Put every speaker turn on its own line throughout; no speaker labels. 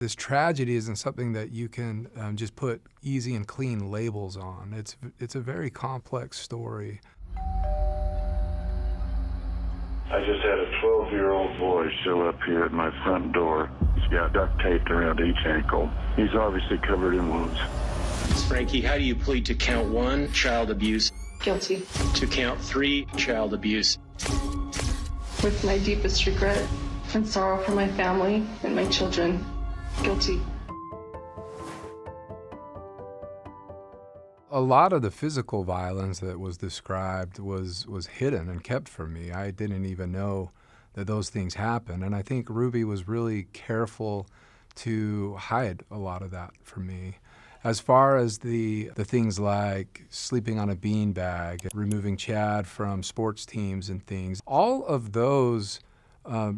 This tragedy isn't something that you can just put easy and clean labels on. It's a very complex story.
I just had a 12-year-old boy show up here at my front door. He's got duct taped around each ankle. He's obviously covered in wounds.
Ms. Franke, how do you plead to count 1, child abuse,
Guilty.
to count 3, child abuse?
With my deepest regret and sorrow for my family and my children. Guilty.
A lot of the physical violence that was described was hidden and kept from me. I didn't even know that those things happened. And I think Ruby was really careful to hide a lot of that from me. As far as the things like sleeping on a beanbag, removing Chad from sports teams and things, all of those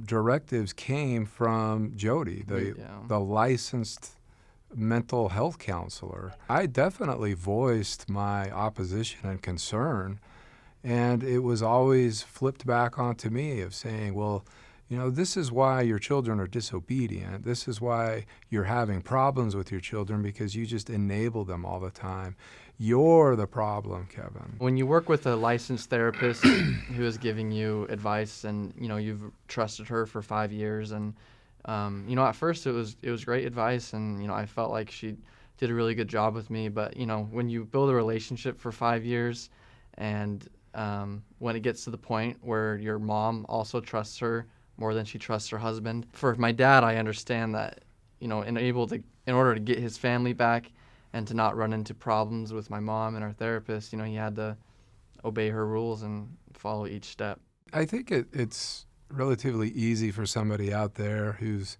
directives came from Jodi, the licensed mental health counselor. I definitely voiced my opposition and concern, and it was always flipped back onto me of saying, well, you know, this is why your children are disobedient. This is why you're having problems with your children, because you just enable them all the time. You're the problem, Kevin.
When you work with a licensed therapist who is giving you advice, and you know you've trusted her for 5 years, and you know, at first it was great advice, and you know I felt like she did a really good job with me. But you know, when you build a relationship for 5 years, and when it gets to the point where your mom also trusts her more than she trusts her husband. For my dad, I understand that, you know, in order to get his family back and to not run into problems with my mom and our therapist, you know, he had to obey her rules and follow each step.
I think it's relatively easy for somebody out there who's,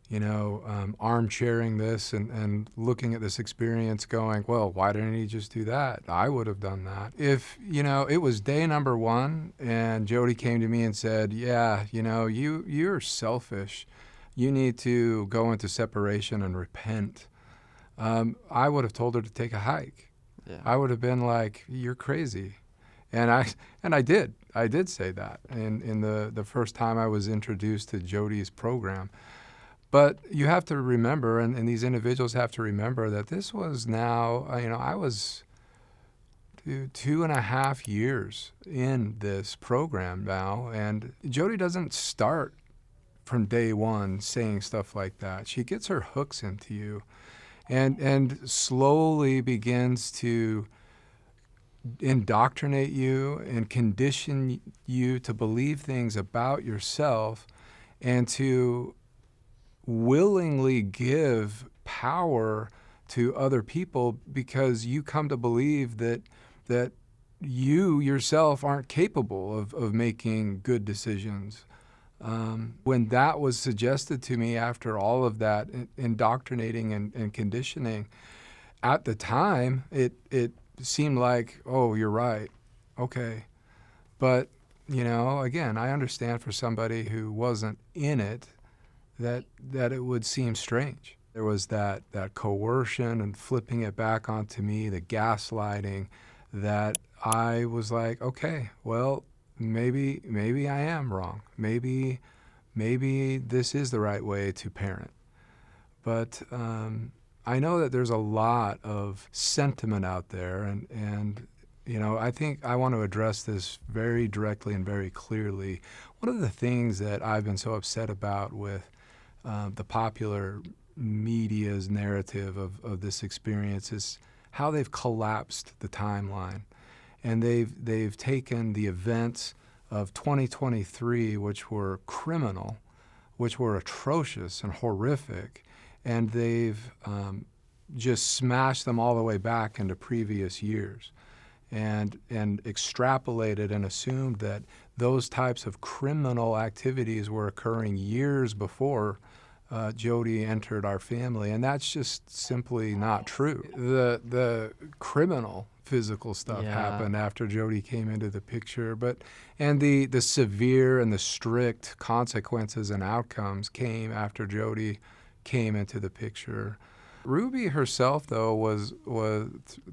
you know, armchairing this and looking at this experience going, well, why didn't he just do that? I would have done that. If, you know, it was day number 1 and Jodi came to me and said, yeah, you know, you're selfish. You need to go into separation and repent. I would have told her to take a hike.
Yeah.
I would have been like, you're crazy. And I did say that in the first time I was introduced to Jodi's program. But you have to remember, and these individuals have to remember, that this was now, you know, I was 2.5 years in this program now, and Jodi doesn't start from day 1 saying stuff like that. She gets her hooks into you and slowly begins to indoctrinate you and condition you to believe things about yourself and to willingly give power to other people because you come to believe that you yourself aren't capable of making good decisions. When that was suggested to me after all of that indoctrinating and conditioning, at the time it seemed like, oh, you're right, okay. But, you know, again, I understand for somebody who wasn't in it, that it would seem strange. There was that coercion and flipping it back onto me, the gaslighting, that I was like, okay, well, maybe I am wrong. Maybe this is the right way to parent. But I know that there's a lot of sentiment out there, and you know, I think I want to address this very directly and very clearly. One of the things that I've been so upset about with the popular media's narrative of this experience is how they've collapsed the timeline. And they've taken the events of 2023, which were criminal, which were atrocious and horrific, and they've just smashed them all the way back into previous years and extrapolated and assumed that those types of criminal activities were occurring years before Jodi entered our family, and that's just simply not true. The criminal physical stuff happened after Jodi came into the picture, and the severe and the strict consequences and outcomes came after Jodi came into the picture. Ruby herself, though, was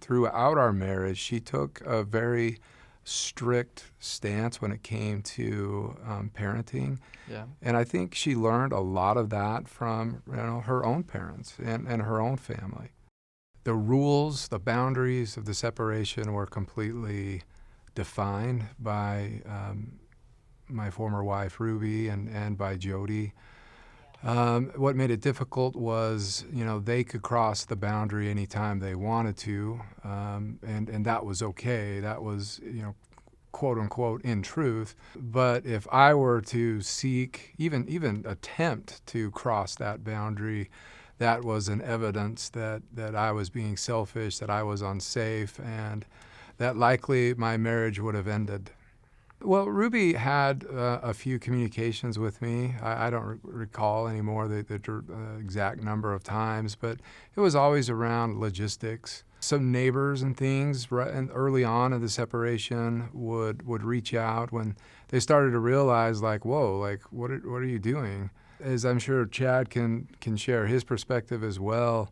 throughout our marriage, she took a very strict stance when it came to parenting.
Yeah.
And I think she learned a lot of that from her own parents and her own family. The rules, the boundaries of the separation were completely defined by my former wife, Ruby, and by Jodi. What made it difficult was, they could cross the boundary anytime they wanted to, and that was okay. That was, quote unquote, in truth. But if I were to seek, even attempt to cross that boundary, that was an evidence that I was being selfish, that I was unsafe, and that likely my marriage would have ended. Well, Ruby had a few communications with me. I don't recall anymore the exact number of times, but it was always around logistics. Some neighbors and things and early on in the separation would reach out when they started to realize, like, whoa, like, what are you doing? As I'm sure Chad can share his perspective as well,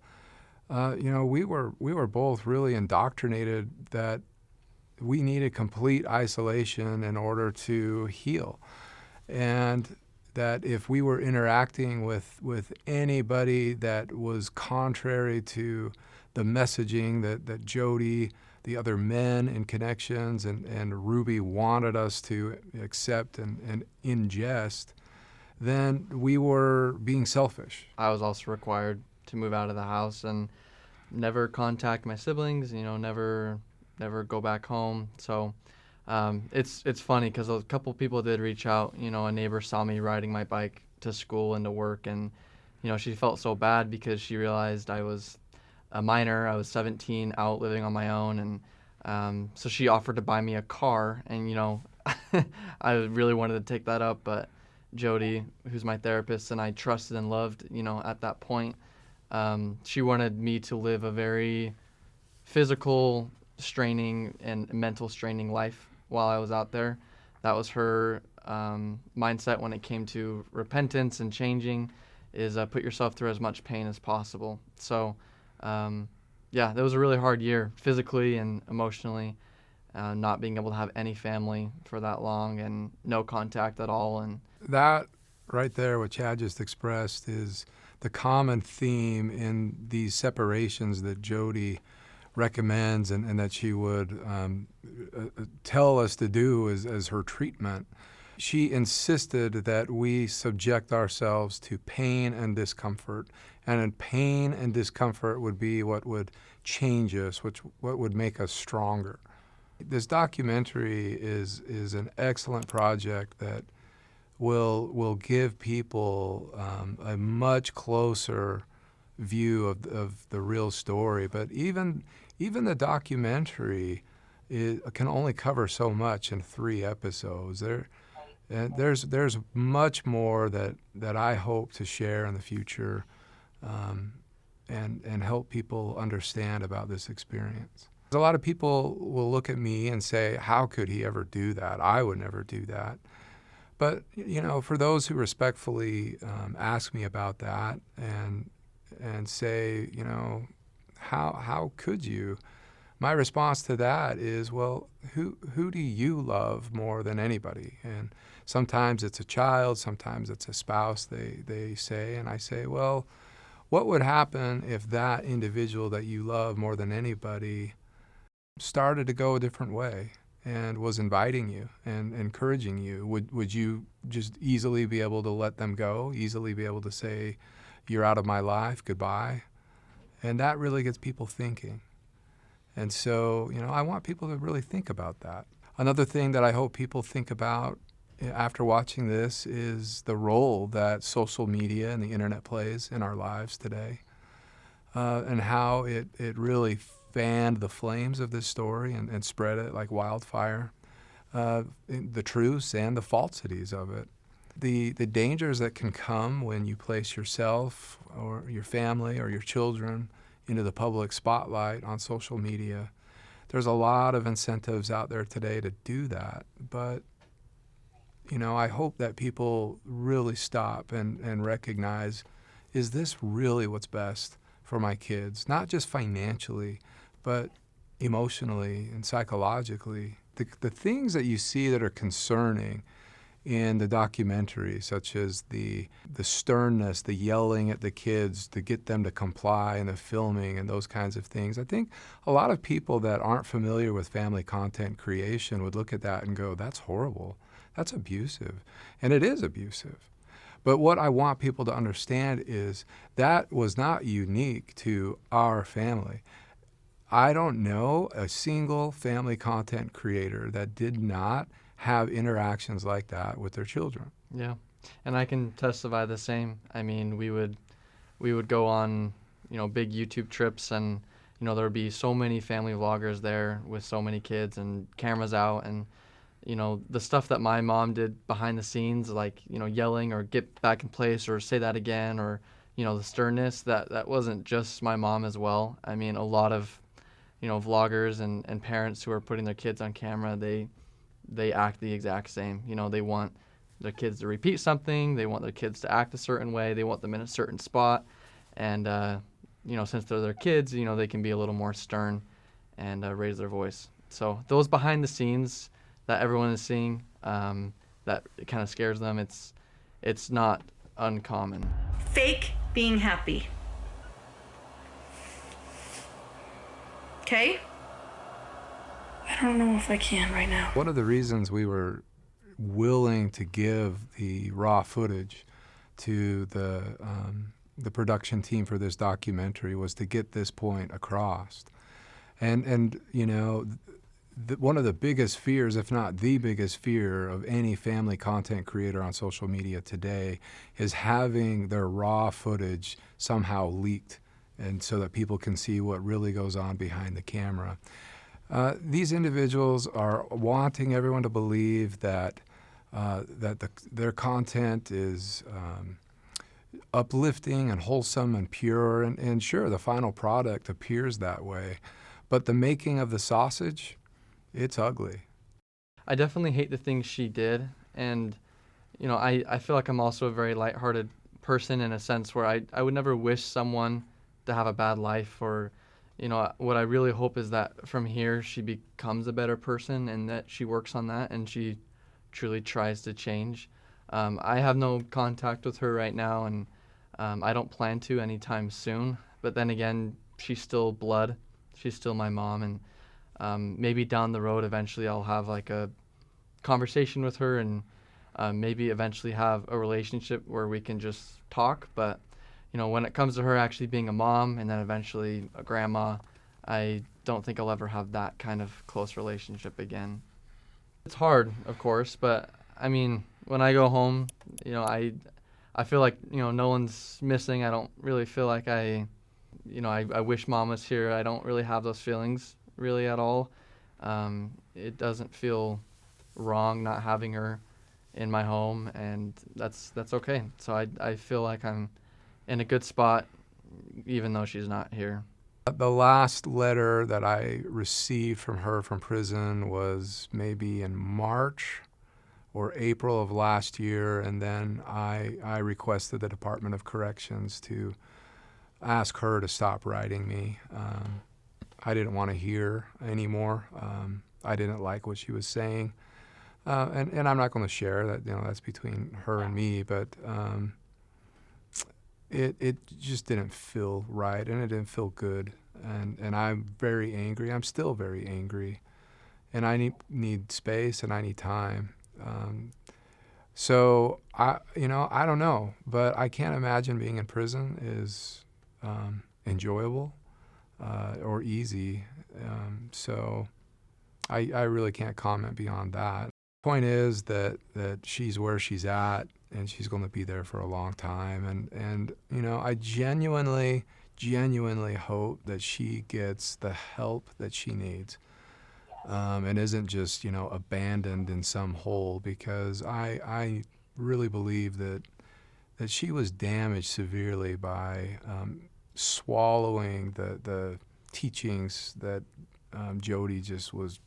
we were both really indoctrinated that we needed complete isolation in order to heal, and that if we were interacting with anybody that was contrary to the messaging that Jodi, the other men in Connections, and Ruby wanted us to accept and ingest, then we were being selfish.
I was also required to move out of the house and never contact my siblings, never go back home. So it's funny because a couple people did reach out. A neighbor saw me riding my bike to school and to work, and she felt so bad because she realized I was a minor. I was 17, out living on my own, and so she offered to buy me a car, and I really wanted to take that up, but Jodi, who's my therapist and I trusted and loved, at that point, she wanted me to live a very physical, straining and mental straining life while I was out there. That was her mindset when it came to repentance and changing, is put yourself through as much pain as possible. So, that was a really hard year, physically and emotionally, not being able to have any family for that long and no contact at all. And
that right there, what Chad just expressed, is the common theme in these separations that Jodi recommends and that she would tell us to do as her treatment. She insisted that we subject ourselves to pain and discomfort, and in pain and discomfort would be what would change us, what would make us stronger. This documentary is an excellent project that will give people a much closer view of the real story. But even the documentary can only cover so much in 3 episodes. There's much more that I hope to share in the future, and help people understand about this experience. A lot of people will look at me and say, how could he ever do that? I would never do that. But, for those who respectfully ask me about that and say, how could you? My response to that is, well, who do you love more than anybody? And sometimes it's a child, sometimes it's a spouse, they say. And I say, well, what would happen if that individual that you love more than anybody started to go a different way and was inviting you and encouraging you? Would you just easily be able to let them go, easily be able to say, you're out of my life, goodbye? And that really gets people thinking. And so, I want people to really think about that. Another thing that I hope people think about after watching this is the role that social media and the internet plays in our lives today, and how it really fanned the flames of this story and spread it like wildfire, the truths and the falsities of it. The dangers that can come when you place yourself or your family or your children into the public spotlight on social media. There's a lot of incentives out there today to do that, but I hope that people really stop and recognize, is this really what's best for my kids? Not just financially, but emotionally and psychologically. the things that you see that are concerning in the documentary, such as the sternness, the yelling at the kids to get them to comply, and the filming and those kinds of things. I think a lot of people that aren't familiar with family content creation would look at that and go, that's horrible. That's abusive. And it is abusive. But what I want people to understand is that was not unique to our family. I don't know a single family content creator that did not have interactions like that with their children.
Yeah, and I can testify the same. I mean, we would go on, big YouTube trips, and there would be so many family vloggers there with so many kids and cameras out, and the stuff that my mom did behind the scenes, like yelling or get back in place or say that again, or the sternness, that wasn't just my mom as well. I mean, a lot of vloggers and parents who are putting their kids on camera, they act the exact same. They want their kids to repeat something. They want their kids to act a certain way. They want them in a certain spot. And, since they're their kids, they can be a little more stern and raise their voice. So those behind the scenes that everyone is seeing, that kind of scares them, it's not uncommon.
Fake being happy. Okay? I don't know if I can right now.
One of the reasons we were willing to give the raw footage to the production team for this documentary was to get this point across. And one of the biggest fears, if not the biggest fear of any family content creator on social media today, is having their raw footage somehow leaked, and so that people can see what really goes on behind the camera. These individuals are wanting everyone to believe that their content is uplifting and wholesome and pure, and sure, the final product appears that way, but the making of the sausage, it's ugly.
I definitely hate the things she did, and I feel like I'm also a very lighthearted person in a sense where I would never wish someone to have a bad life, or what I really hope is that from here she becomes a better person, and that she works on that and she truly tries to change. I have no contact with her right now, and I don't plan to anytime soon, but then again, she's still blood. She's still my mom, and maybe down the road eventually I'll have like a conversation with her, and maybe eventually have a relationship where we can just talk. But when it comes to her actually being a mom and then eventually a grandma, I don't think I'll ever have that kind of close relationship again. It's hard, of course, but I mean, when I go home, I feel like, no one's missing. I don't really feel like I wish mom was here. I don't really have those feelings really at all. It doesn't feel wrong not having her in my home, and that's okay. So I feel like I'm in a good spot, even though she's not here.
The last letter that I received from her from prison was maybe in March or April of last year, and then I requested the Department of Corrections to ask her to stop writing me. I didn't want to hear anymore. I didn't like what she was saying, and I'm not going to share that. That's between her and me, but it just didn't feel right, and it didn't feel good, and I'm very angry. I'm still very angry, and I need space, and I need time. So I don't know, but I can't imagine being in prison is enjoyable or easy. So I really can't comment beyond that. Point is that she's where she's at, and she's going to be there for a long time. And I genuinely hope that she gets the help that she needs, and isn't just, abandoned in some hole, because I really believe that she was damaged severely by swallowing the teachings that Jodi just was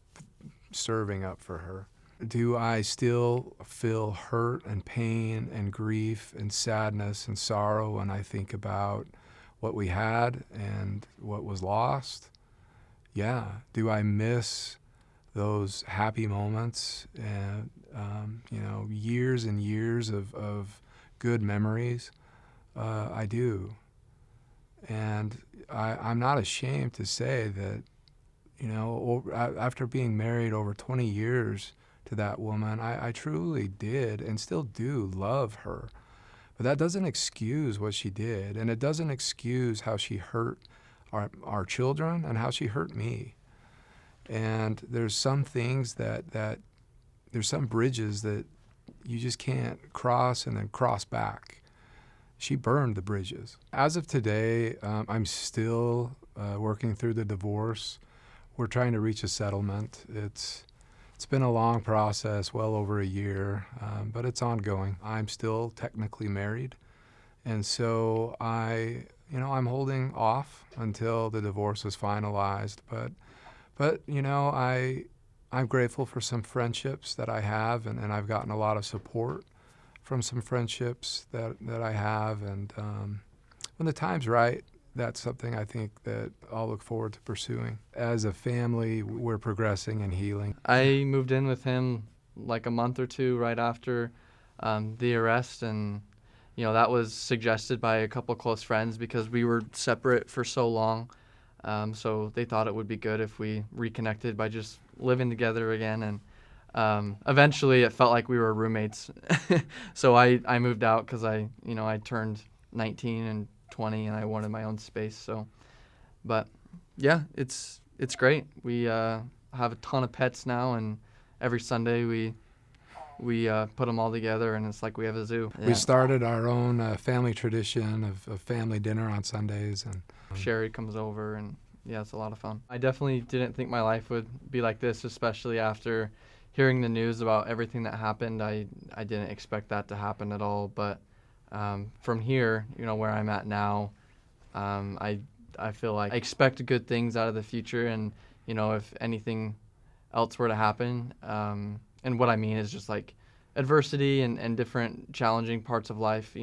serving up for her. Do I still feel hurt and pain and grief and sadness and sorrow when I think about what we had and what was lost? Yeah. Do I miss those happy moments and, years and years of good memories. I do. And I'm not ashamed to say that, after being married over 20 years to that woman, I truly did and still do love her. But that doesn't excuse what she did, and it doesn't excuse how she hurt our children and how she hurt me. And there's some things that there's some bridges that you just can't cross and then cross back. She burned the bridges. As of today, I'm still working through the divorce. We're trying to reach a settlement. It's been a long process, well over a year, but it's ongoing. I'm still technically married, and so I'm holding off until the divorce is finalized. But I'm grateful for some friendships that I have, and I've gotten a lot of support from some friendships that I have. And when the time's right, that's something I think that I'll look forward to pursuing. As a family, we're progressing and healing.
I moved in with him like a month or two right after the arrest, and that was suggested by a couple close friends because we were separate for so long. So they thought it would be good if we reconnected by just living together again. And eventually it felt like we were roommates. So I moved out because I turned 19 and 20 and I wanted my own space. So, but yeah, it's great. We have a ton of pets now, and every Sunday we put them all together, and it's like we have a zoo.
We started our own family tradition of family dinner on Sundays, and
Sherry comes over, and yeah, it's a lot of fun. I definitely didn't think my life would be like this, especially after hearing the news about everything that happened. I didn't expect that to happen at all, but from here, where I'm at now, I feel like I expect good things out of the future, and if anything else were to happen, and what I mean is just like adversity and different challenging parts of life,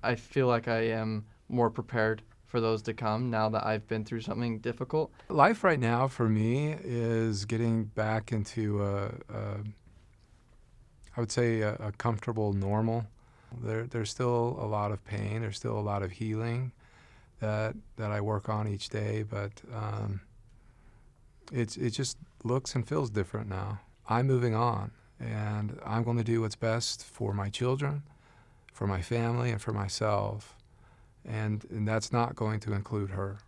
I feel like I am more prepared for those to come now that I've been through something difficult.
Life right now for me is getting back into I would say a comfortable normal. There's still a lot of pain. There's still a lot of healing that I work on each day, but it just looks and feels different now. I'm moving on, and I'm going to do what's best for my children, for my family, and for myself, and that's not going to include her.